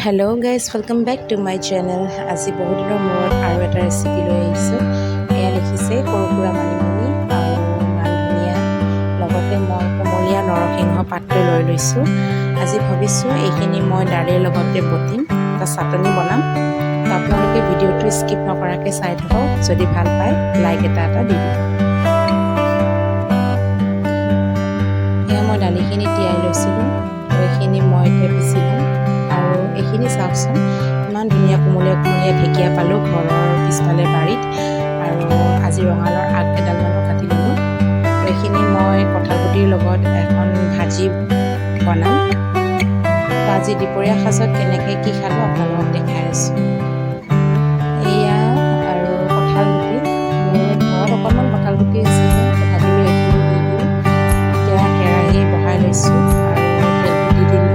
Hello' guys welcome back to my channel. আজি বহুত দিনৰ মূৰত আৰু এটা ৰেচিপি লৈ আহিছোঁ। এয়া দেখিছে সৰু সুৰা মানিমুনি আৰু মান ধনিয়া, লগতে মই কোমলীয়া নৰসিংহ পাতটো লৈ লৈছোঁ। আজি ভাবিছোঁ এইখিনি মই দালিৰ লগতে বটিম, এটা চাটনি বনাম। তো আপোনালোকে ভিডিঅ'টো স্কিপ নকৰাকৈ চাই থাকক। যদি ভাল পায় লাইক এটা দি দিব। এয়া মই দালিখিনি তিয়াই লৈছিলোঁ, এইখিনি মই এতিয়া পিচি ল'ম। আৰু এইখিনি চাওকচোন, ইমান ধুনীয়া কোমলীয়া কোমলীয়া ঢেকীয়া পালোঁ ঘৰৰ পিছফালে বাৰীত। আৰু আজি ৰঙালাওৰ আগ কেইডালমানো কাটি ল'লোঁ। আৰু এইখিনি মই কঁঠালগুটিৰ লগত এখন ভাজি বনাম। তো আজি দুপৰীয়া সাজত কেনেকৈ কি খালোঁ আপোনালোকক দেখাই আছোঁ। এয়া আৰু কঁঠালগুটি, মোৰ ঘৰত অকণমান কঁঠালগুটি আছিলে, ভাবিলোঁ এইখিনি দি দিওঁ। এতিয়া কেৰাহী বহাই লৈছোঁ আৰু তেলটো দি দিলোঁ।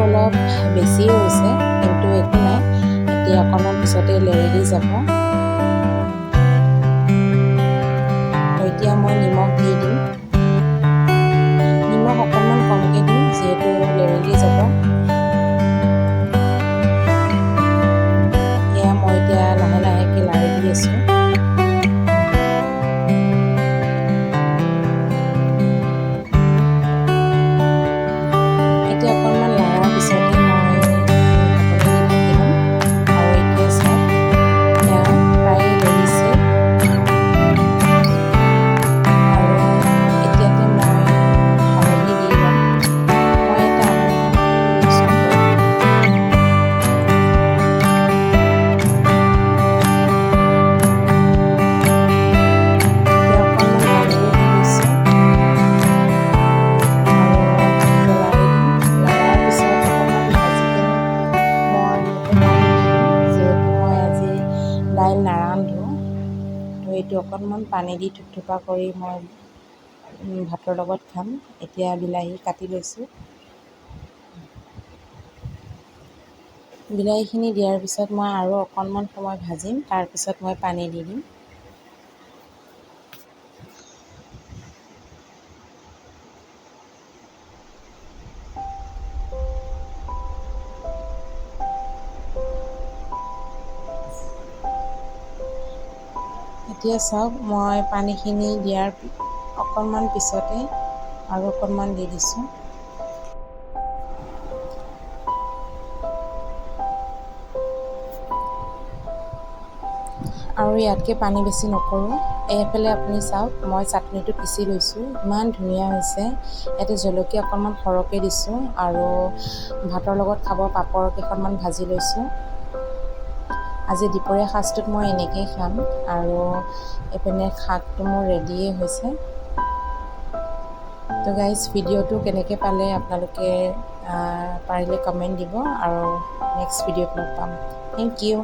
অলপ বেছিয়ে হৈছে, কিন্তু একো নাই, এতিয়া অকণমান পিছতে লেৰেলি যাব। এতিয়া মই নিমখ দি দিম, নিমখ অকণমান কমকৈ দিম যিহেতু লেৰেলি যাব। এয়া মই এতিয়া লাহে লাহেকৈ লাৰি দি আছোঁ। এতিয়া অকণমান লৰাৰ পিছতে মই ঢাকনি দি ঢাকি ল'ম। আৰু এতিয়া চাওক, এয়া প্ৰায় লৰিছে। আৰু এতিয়াতে মই হালধি দি ল'ম। মই এটা ইউজ কৰোঁ। এতিয়া অকণমান হালধি দি দিছোঁ। দাইল নাৰান্ধো, তো এইটো অকণমান পানী দি থুপথুপা কৰি মই ভাতৰ লগত খাম। এতিয়া বিলাহী কাটি লৈছোঁ। বিলাহীখিনি দিয়াৰ পিছত মই আৰু অকণমান সময় ভাজিম, তাৰপিছত মই পানী দি দিম। এতিয়া চাওক, মই পানীখিনি দিয়াৰ অকণমান পিছতে আৰু অকণমান দি দিছোঁ। আৰু ইয়াতকৈ পানী বেছি নকৰোঁ। এইফালে আপুনি চাওক, মই চাটনিটো পিচি লৈছোঁ, ইমান ধুনীয়া হৈছে। ইয়াতে জলকীয়া অকণমান সৰহকৈ দিছোঁ আৰু ভাতৰ লগত খাব পাপৰ কেইখনমান ভাজি লৈছোঁ। আজি দুপৰীয়া সাজটোত মই এনেকৈয়ে খাম। আৰু এইপিনে শাকটো মোৰ ৰেডিয়ে হৈছে। তো গাইজ, ভিডিঅ'টো কেনেকৈ পালে আপোনালোকে পাৰিলে কমেণ্ট দিব, আৰু নেক্সট ভিডিঅ'ত লগ পাম। Thank U.